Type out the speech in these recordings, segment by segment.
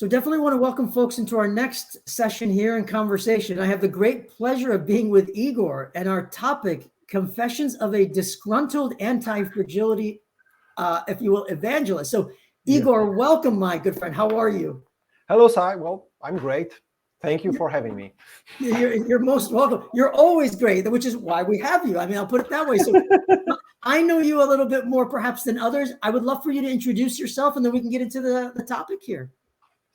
So definitely want to welcome folks into our next session here in conversation. I have the great pleasure of being with Igor and our topic, Confessions of a Disgruntled Antifragility, if you will, Evangelist. So Igor, welcome, my good friend. How are you? Hello, Sai. Well, I'm great. Thank you for having me. You're most welcome. You're always great, which is why we have you. I mean, I'll put it that way. So I know you a little bit more perhaps than others. I would love for you to introduce yourself and then we can get into the topic here.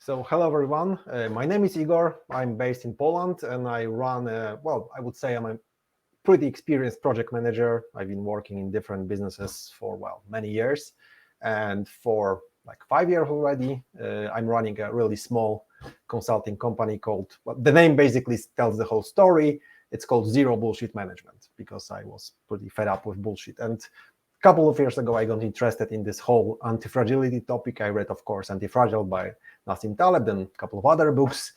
So hello, everyone. My name is Igor. I'm based in Poland and I run, well, I would say I'm a pretty experienced project manager. I've been working in different businesses for, well, many years. And for like 5 years already, I'm running a really small consulting company called, well, the name basically tells the whole story. It's called Zero Bullshit Management because I was pretty fed up with bullshit. And a couple of years ago, I got interested in this whole anti-fragility topic. I read, of course, Anti-Fragile by Nassim Taleb, then a couple of other books.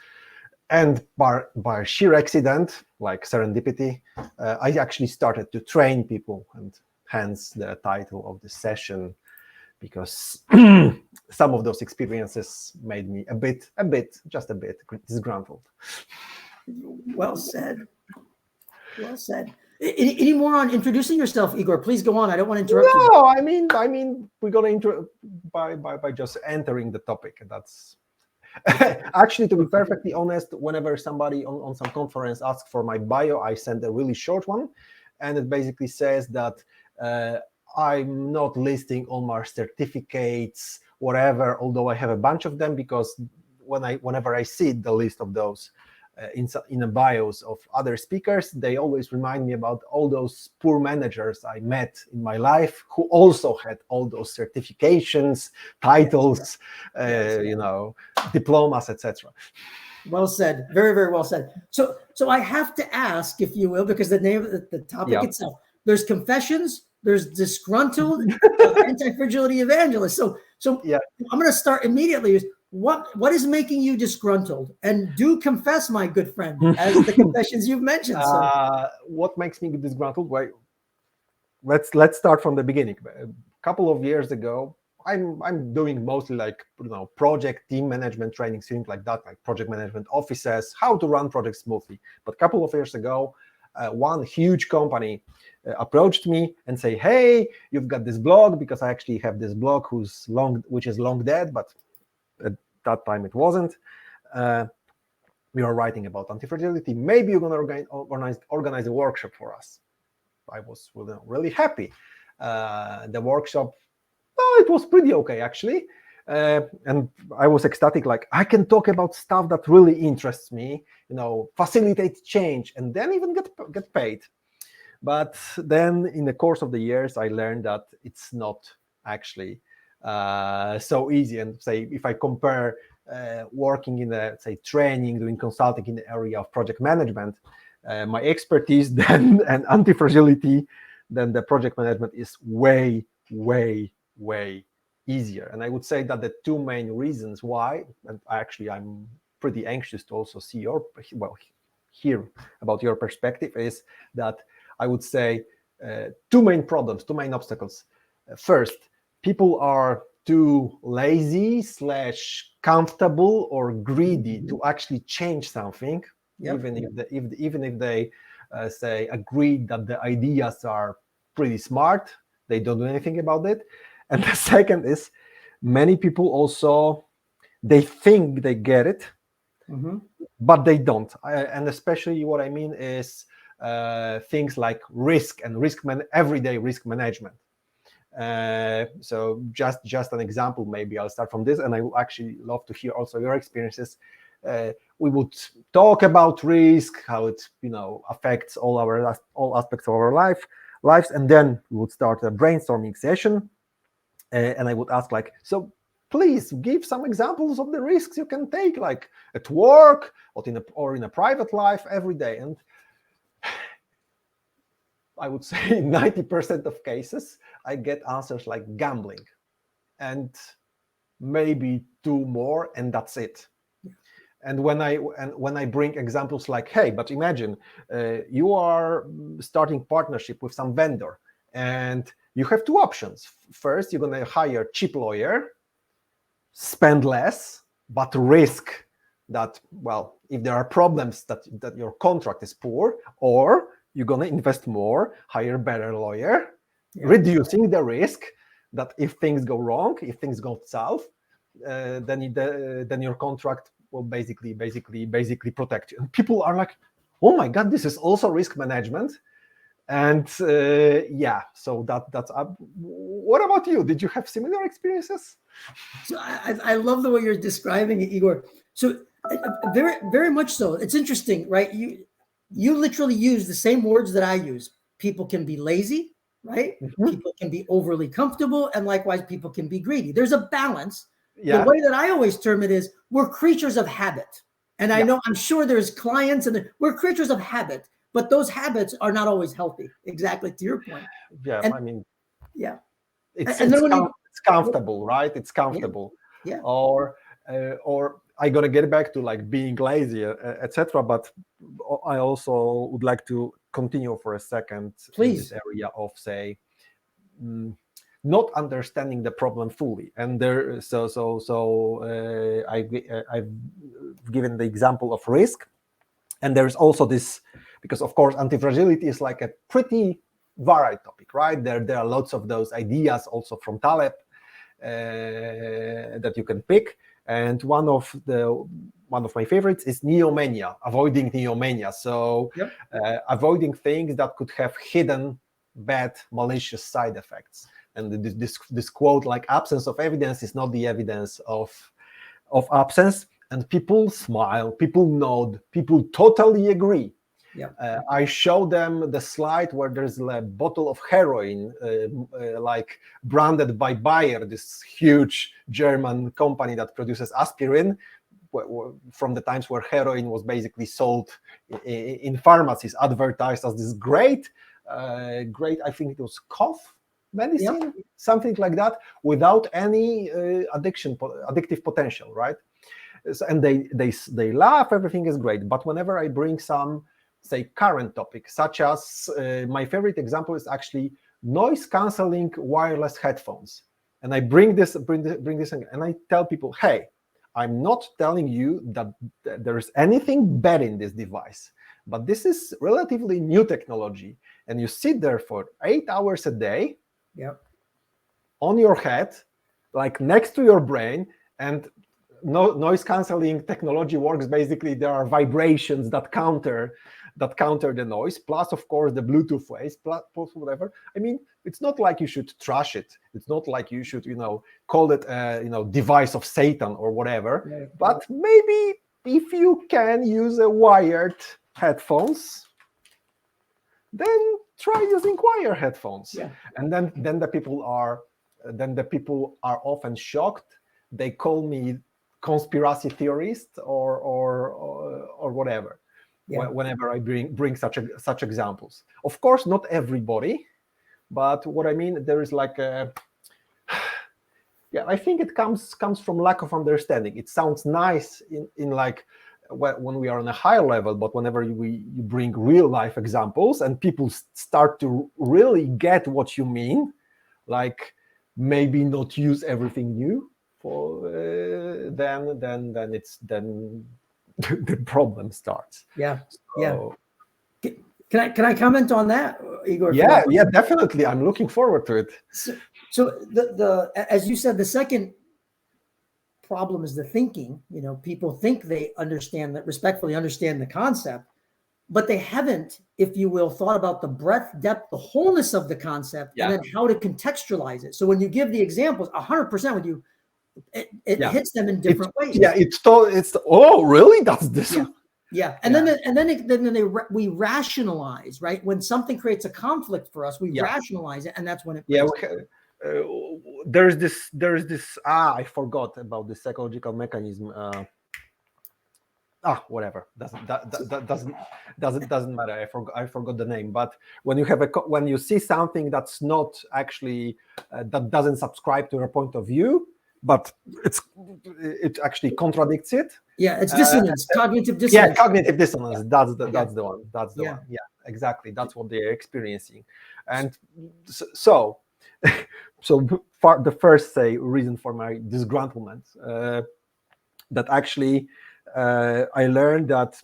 And by sheer accident, like serendipity, I actually started to train people, and hence the title of this session, because some of those experiences made me just a bit disgruntled. Well said. Well said. Any more on introducing yourself, Igor? Please go on. I don't want to interrupt you. No, I mean, we're gonna by just entering the topic. That's actually, to be perfectly honest, whenever somebody on some conference asks for my bio, I send a really short one, and it basically says that I'm not listing all my certificates, whatever, although I have a bunch of them, because whenever I see the list of those in the bios of other speakers, they always remind me about all those poor managers I met in my life who also had all those certifications, titles, diplomas, etc. Well said. Very, very well said. So I have to ask, if you will, because the name of the topic itself, there's confessions, there's disgruntled anti-fragility evangelist. So yeah. I'm going to start immediately. What is making you disgruntled? And do confess, my good friend, as the confessions you've mentioned. What makes me disgruntled? Well, let's start from the beginning. A couple of years ago, I'm doing mostly like project team management training, things like that, like project management offices, how to run projects smoothly. But a couple of years ago, one huge company approached me and say, "Hey, you've got this blog," because I actually have this blog which is long dead, but at that time it wasn't. We are writing about antifragility. Maybe you're going to organize a workshop for us. I was really happy. The workshop, it was pretty okay actually, and I was ecstatic. Like, I can talk about stuff that really interests me, facilitate change, and then even get paid. But then in the course of the years, I learned that it's not actually so easy. And say, if I compare working in training, doing consulting in the area of project management, my expertise then and anti-fragility, then the project management is way, way, way easier. And I would say that the two main reasons why, and I'm pretty anxious to also see hear about your perspective, is that I would say two main problems, two main obstacles. First, people are too lazy / comfortable or greedy to actually change something, even if they say agree that the ideas are pretty smart, they don't do anything about it. And the second is, many people also, they think they get it, but they don't. And especially what I mean is things like risk and everyday risk management. So just an example, maybe I'll start from this, and I would actually love to hear also your experiences. We would talk about risk, how it affects all aspects of our lives, and then we would start a brainstorming session, and I would ask, like, so please give some examples of the risks you can take, like at work or in a private life every day. And I would say 90% of cases, I get answers like gambling and maybe two more, and that's it. And when I bring examples like, hey, but imagine you are starting partnership with some vendor, and you have two options. First, you're going to hire a cheap lawyer, spend less, but risk that, well, if there are problems that your contract is poor, or you're going to invest more, hire a better lawyer, reducing the risk that if things go wrong, if things go south, then your contract will basically protect you. And people are like, oh my God, this is also risk management. And so that's what about you? Did you have similar experiences? So I love the way you're describing it, Igor. So very, very much so. It's interesting, right? You literally use the same words that I use. People can be lazy, right? Mm-hmm. People can be overly comfortable, and likewise, people can be greedy. There's a balance. Yeah. The way that I always term it is, we're creatures of habit. And I'm sure there's clients, and we're creatures of habit, but those habits are not always healthy. Exactly to your point. Yeah, and, it's comfortable, right? It's comfortable. Yeah. Or I'm gonna get back to like being lazy, etc. But I also would like to continue for a second. Please. In this area of, say, not understanding the problem fully. And there, I've given the example of risk, and there's also this, because of course antifragility is like a pretty varied topic, right? There are lots of those ideas also from Taleb that you can pick, and one of my favorites is neomania, avoiding neomania. So avoiding things that could have hidden bad, malicious side effects. And this quote, like, absence of evidence is not the evidence of absence. And people smile, people nod, people totally agree. I show them the slide where there's a bottle of heroin, like branded by Bayer, this huge German company that produces aspirin, from the times where heroin was basically sold in pharmacies, advertised as this great, I think it was cough medicine, something like that, without any addictive potential, right? So, and they laugh, everything is great. But whenever I bring some, say, current topic, such as my favorite example is actually noise canceling wireless headphones, and I bring this in, and I tell people, hey, I'm not telling you that there is anything bad in this device, but this is relatively new technology, and you sit there for 8 hours a day on your head, like next to your brain, and noise canceling technology works. Basically, there are vibrations that counter the noise, plus of course the Bluetooth waves, plus whatever. I mean, it's not like you should trash it. It's not like you should, call it a, device of Satan or whatever. But maybe if you can use a wired headphones, then try using wired headphones. And then the people are often shocked. They call me conspiracy theorist or whatever. Whenever I bring such examples. Of course, not everybody, but what I mean, there is like a, I think it comes from lack of understanding. It sounds nice in like when we are on a higher level, but whenever you bring real life examples and people start to really get what you mean, like maybe not use everything new, then the problem starts. Can I comment on that, Igor? Yeah, definitely. I'm looking forward to it. So the as you said, the second problem is the thinking. People think they respectfully understand the concept, but they haven't, if you will, thought about the breadth, depth, the wholeness of the concept, and then how to contextualize it. So when you give the examples, 100% with you, it hits them in different ways. It's oh, really? That's this. And then we rationalize, right? When something creates a conflict for us, we rationalize it, and that's when it. There's this. I forgot about the psychological mechanism. Whatever. Doesn't matter. I forgot the name. But when you have when you see something that's not actually that doesn't subscribe to your point of view, but it actually contradicts it. It's dissonance, cognitive dissonance. Cognitive dissonance. That's the one. That's the one. Yeah, exactly. That's what they're experiencing. And so far, the first reason for my disgruntlement that actually I learned that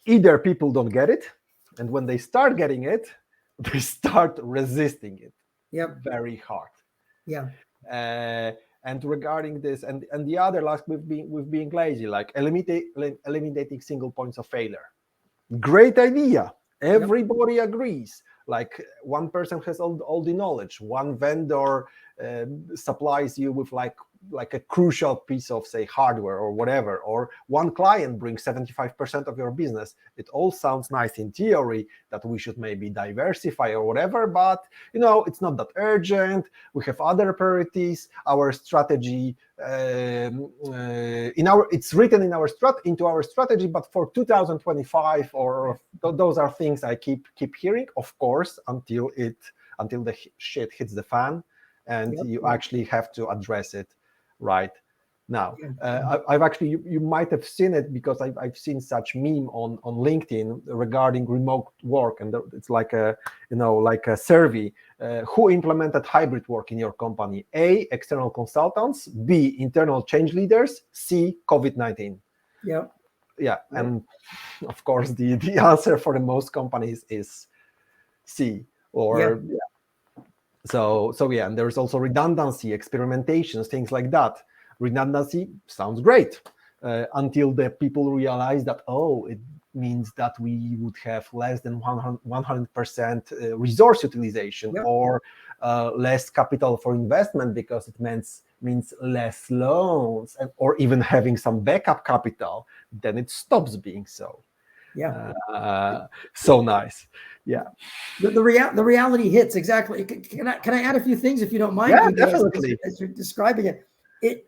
either people don't get it, and when they start getting it, they start resisting it very hard. And regarding this, and the other, like with being lazy, like eliminating single points of failure. Great idea. Everybody agrees. Like one person has all the knowledge. One vendor supplies you with like a crucial piece of, say, hardware or whatever, or one client brings 75% of your business. It all sounds nice in theory that we should maybe diversify or whatever, but it's not that urgent. We have other priorities. Our strategy it's written into our strategy, but for 2025, or those are things I keep hearing, of course, until the shit hits the fan, and you actually have to address it right now. I've actually, you might have seen it, because I've seen such meme on LinkedIn regarding remote work, and it's like a survey. Who implemented hybrid work in your company? A, external consultants. B, internal change leaders. C, COVID-19. And of course the answer for the most companies is C. And there's also redundancy, experimentations, things like that. Redundancy sounds great until the people realize that, it means that we would have less than 100% resource utilization, or less capital for investment, because it means less loans, or even having some backup capital. Then it stops being so. So nice. The reality hits exactly. Can I add a few things, if you don't mind? Definitely. As you're describing it,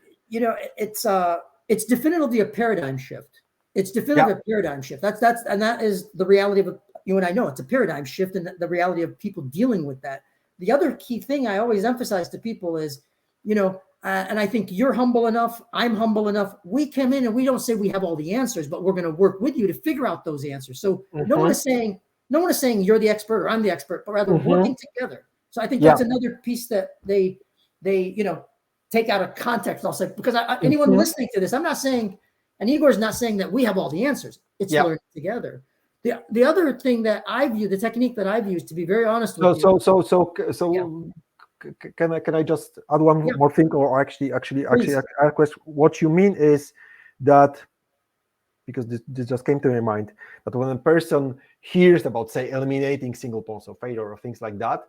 it's definitively a paradigm shift. It's definitively a paradigm shift. That is the reality of you and I know it's a paradigm shift, and the reality of people dealing with that. The other key thing I always emphasize to people is, and I think you're humble enough, I'm humble enough. We come in and we don't say we have all the answers, but we're going to work with you to figure out those answers. So no one is saying you're the expert or I'm the expert, but rather working together. So I think that's another piece that they take out of context. I'll say, because anyone listening to this, I'm not saying, and Igor's not saying that we have all the answers. It's learning together. The other thing that I view, the technique that I've used, to be very honest with you. So can I just add one more thing, or actually ask a question? What you mean is that, because this just came to my mind, that when a person hears about, say, eliminating single points of failure or things like that,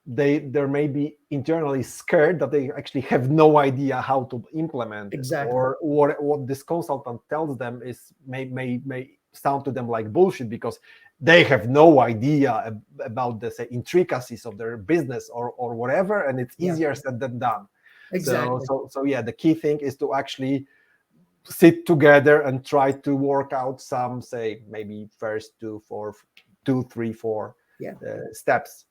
they're maybe internally scared that they actually have no idea how to implement it, or what this consultant tells them is may sound to them like bullshit, because they have no idea about the, say, intricacies of their business or whatever, and it's easier said than done. Exactly. So the key thing is to actually sit together and try to work out some, say, maybe first 2, 3, 4 steps.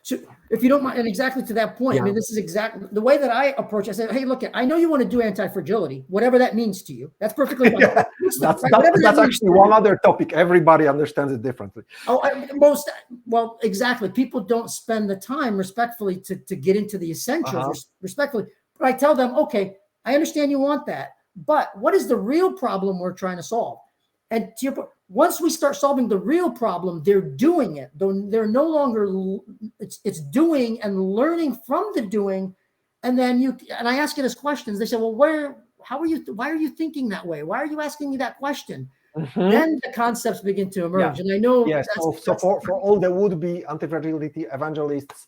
So if you don't mind, and exactly to that point, I mean, this is exactly the way that I approach it. I say, hey, look, I know you want to do anti-fragility, whatever that means to you. That's perfectly fine. That's actually one other topic. Everybody understands it differently. Well, exactly. People don't spend the time respectfully to get into the essentials respectfully. But I tell them, okay, I understand you want that, but what is the real problem we're trying to solve? And to your point, once we start solving the real problem, they're doing it. They're no longer, it's doing and learning from the doing. And then I ask you those questions. They say, well, why are you thinking that way? Why are you asking me that question? Then the concepts begin to emerge. And I know. So for all the would-be anti-fragility evangelists,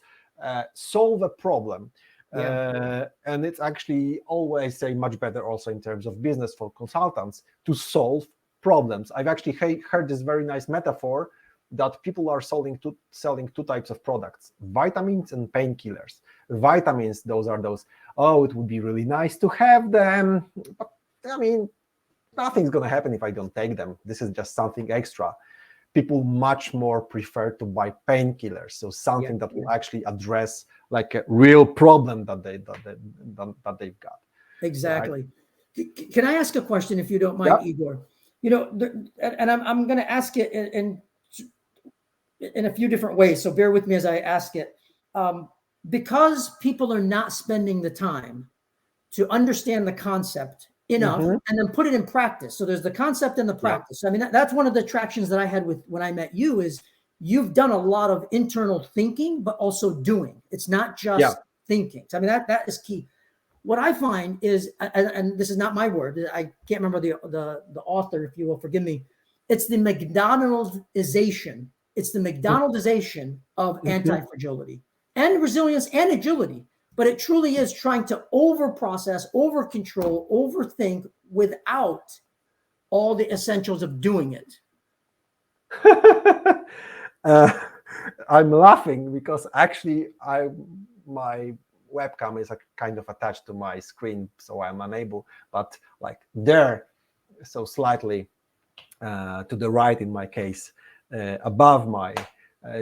solve a problem. And it's actually always, say, much better also in terms of business for consultants to solve problems. I've actually heard this very nice metaphor that people are selling two types of products: vitamins and painkillers. Vitamins, those, it would be really nice to have them, but I mean, nothing's going to happen if I don't take them. This is just something extra. People much more prefer to buy painkillers, so something that will actually address like a real problem that they've got. Exactly. Right? Can I ask a question, if you don't mind, Igor? And I'm going to ask it in a few different ways, so bear with me as I ask it. Because people are not spending the time, to understand the concept enough and then put it in practice. So there's the concept and the practice. I mean, that's one of the attractions that I had with when I met you is you've done a lot of internal thinking, but also doing. It's not just thinking. So, I mean, that is key. What I find is, and this is not my word, I can't remember the author, if you will, forgive me. It's the McDonaldization. It's the McDonaldization of anti-fragility and resilience and agility. But it truly is trying to over-process, over-control, overthink without all the essentials of doing it. I'm laughing because actually my webcam is kind of attached to my screen, so I'm unable, but like there, so slightly to the right in my case, above my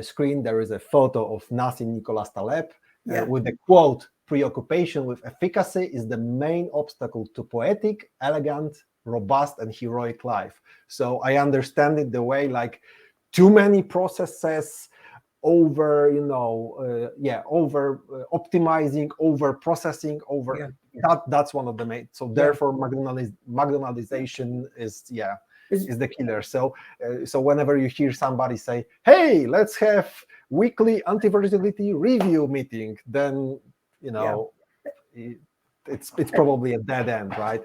screen, there is a photo of Nazi Nicholas Taleb with the quote, "Preoccupation with efficacy is the main obstacle to poetic, elegant, robust, and heroic life." So I understand it the way like too many processes, over optimizing, over processing, that's one of the main. So therefore, McDonaldization is the killer. So whenever you hear somebody say, "Hey, let's have weekly anti-fragility review meeting," then it's probably a dead end, right?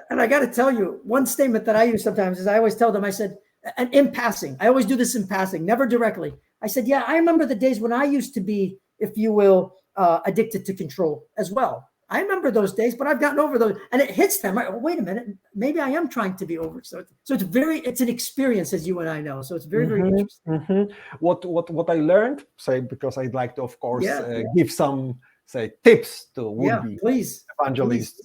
And I got to tell you, one statement that I use sometimes is I always tell them, I said, and in passing, I always do this in passing, never directly. I said, yeah, I remember the days when I used to be, if you will, addicted to control as well. I remember those days, but I've gotten over those, and it hits them. Right? Oh, wait a minute, maybe I am trying to be over. So it's an experience, as you and I know. So it's very, very interesting. What I learned, say, because I'd like to, of course, give some tips to would-be evangelists.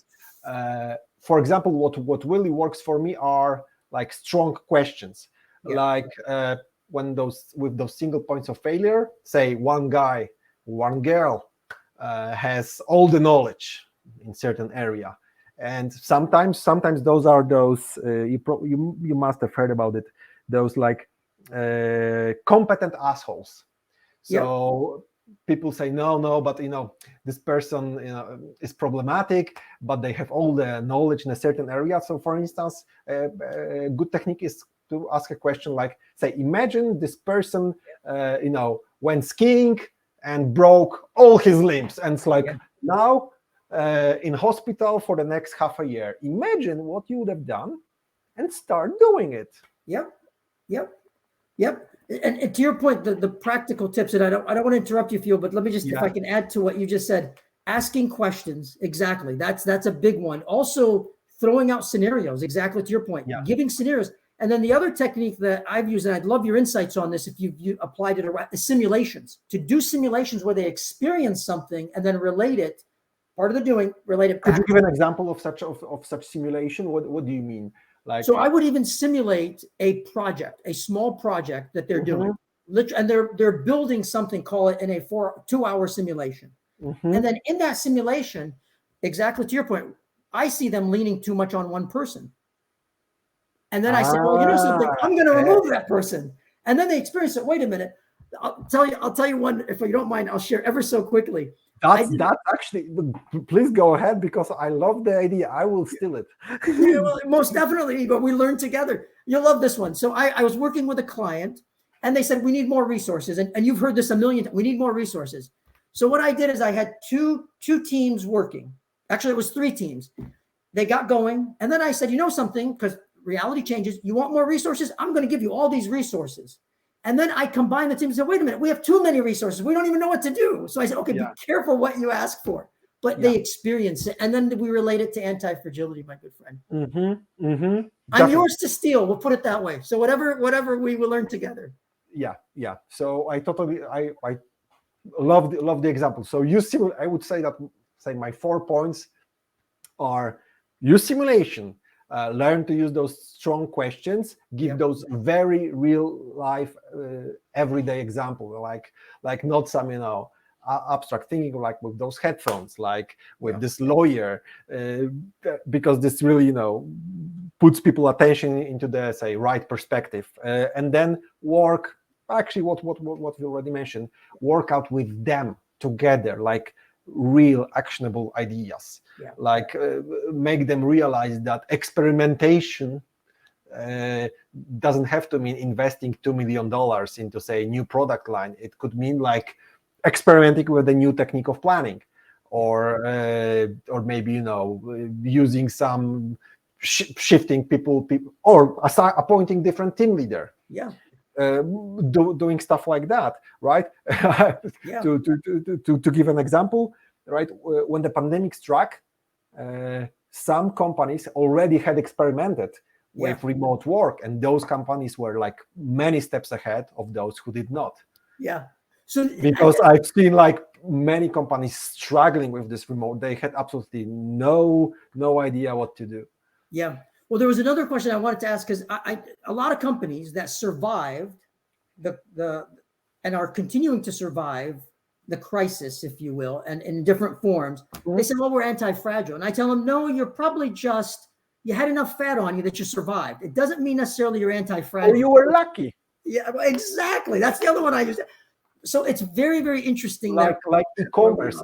For example, what really works for me are like strong questions, like when with those single points of failure, say one guy, one girl has all the knowledge in certain area, and sometimes those are those you must have heard about it, those like competent assholes. So people say no, but this person is problematic, but they have all the knowledge in a certain area. So for instance, a good technique is to ask a question like, say, imagine this person went skiing and broke all his limbs, and it's like now in hospital for the next half a year. Imagine what you would have done and start doing it. Yep. And to your point, the practical tips, and I don't want to interrupt you, Phil, but let me just, if I can add to what you just said, asking questions. Exactly. That's a big one. Also throwing out scenarios, exactly to your point, giving scenarios. And then the other technique that I've used, and I'd love your insights on this if you applied it, is simulations. To do simulations where they experience something and then relate it, part of the doing, relate it back. Could you give an example of such simulation? What do you mean? Like, so I would even simulate a small project that they're doing, and they're building something, call it in a 2-hour simulation. And then in that simulation, exactly to your point, I see them leaning too much on one person. And then I say, well, you know something, I'm going to remove that person. And then they experience it. Wait a minute. I'll tell you one, if you don't mind, I'll share ever so quickly. That's actually, please go ahead, because I love the idea. I will steal it. Well, most definitely, but we learn together. You'll love this one. So I was working with a client, and they said, we need more resources. And you've heard this a million times. We need more resources. So what I did is I had two teams working. Actually, it was 3 teams. They got going. And then I said, you know something, because reality changes. You want more resources? I'm going to give you all these resources. And then I combined the team and said, wait a minute, we have too many resources. We don't even know what to do. So I said, okay, be careful what you ask for. But they experience it. And then we relate it to anti-fragility, my good friend. I'm yours to steal. We'll put it that way. So whatever we will learn together. Yeah. So I love the example. So I would say that my 4 points are: use simulation, learn to use those strong questions, give those very real life everyday example, like not some abstract thinking, like with those headphones, like with this lawyer, because this really puts people attention into the right perspective, and then work. Actually, what we already mentioned, work out with them together, like real actionable ideas, like make them realize that experimentation doesn't have to mean investing $2 million into, say, new product line. It could mean like experimenting with a new technique of planning, or maybe, you know, using some shifting people, or appointing different team leader. Doing stuff like that, right? To give an example, right? When the pandemic struck, some companies already had experimented with remote work, and those companies were like many steps ahead of those who did not. So because I've seen like many companies struggling with this remote. They had absolutely no idea what to do. Well, there was another question I wanted to ask, because a lot of companies that survived and are continuing to survive the crisis, if you will, and in different forms, they say, well, we're anti-fragile. And I tell them, no, you're probably just, you had enough fat on you that you survived. It doesn't mean necessarily you're anti-fragile. Or you were lucky. Exactly. That's the other one I use. So it's very, very interesting. Like e-commerce.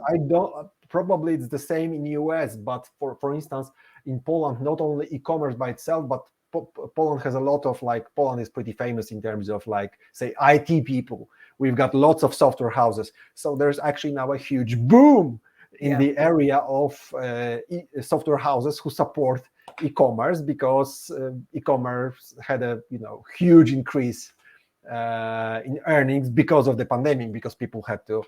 Probably it's the same in US, but for instance, in Poland, not only e-commerce by itself, but Poland has a lot of, like, Poland is pretty famous in terms of, like, say, IT people. We've got lots of software houses. So there's actually now a huge boom in the area of software houses who support e-commerce, because e-commerce had a huge increase in earnings because of the pandemic, because people had to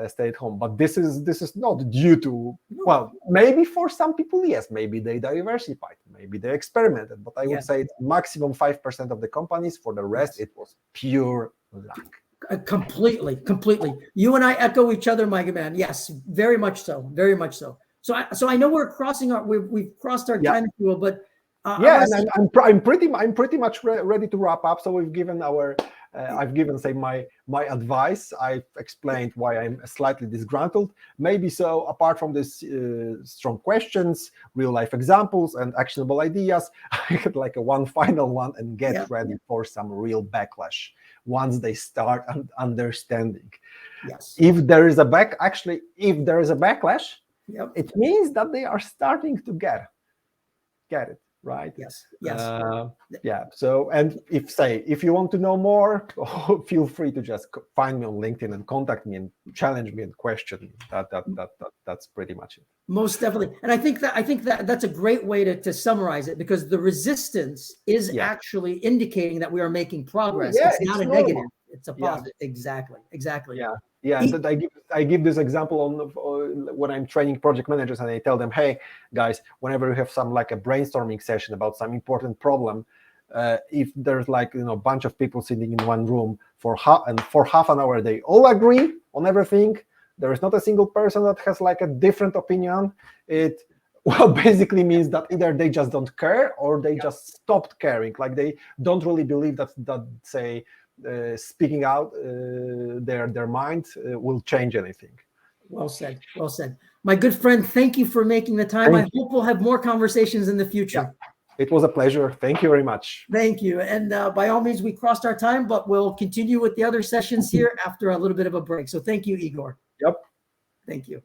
stay at home. But this is not due to, well, maybe for some people, yes, maybe they diversified, maybe they experimented, but I would say it's maximum 5% of the companies. For the rest, it was pure luck. Completely. You and I echo each other, my good man. Yes, very much so, very much so. So I know we've crossed our time, but and I'm pretty much ready to wrap up. So we've given I've given, say, my advice. I've explained why I'm slightly disgruntled. Maybe so, apart from this strong questions, real life examples, and actionable ideas, I had like one final one, and get ready for some real backlash once they start understanding. If there is a backlash, it means that they are starting to get it. Right. So, and if you want to know more, feel free to just find me on LinkedIn and contact me and challenge me and question. That's pretty much it. Most definitely. And I think that that's a great way to summarize it, because the resistance is actually indicating that we are making progress. It's not a negative. It's a positive. Exactly. And I give this example on when I'm training project managers, and I tell them, hey guys, whenever you have some, like, a brainstorming session about some important problem, if there's, like, a bunch of people sitting in one room for half an hour, they all agree on everything, there is not a single person that has, like, a different opinion, it basically means that either they just don't care, or they just stopped caring. Like, they don't really believe that say, speaking out their mind will change anything. Well said. My good friend, thank you for making the time. I hope we'll have more conversations in the future. It was a pleasure. Thank you very much. Thank you. And by all means, we crossed our time, but we'll continue with the other sessions here after a little bit of a break. So thank you, Igor. Yep. Thank you.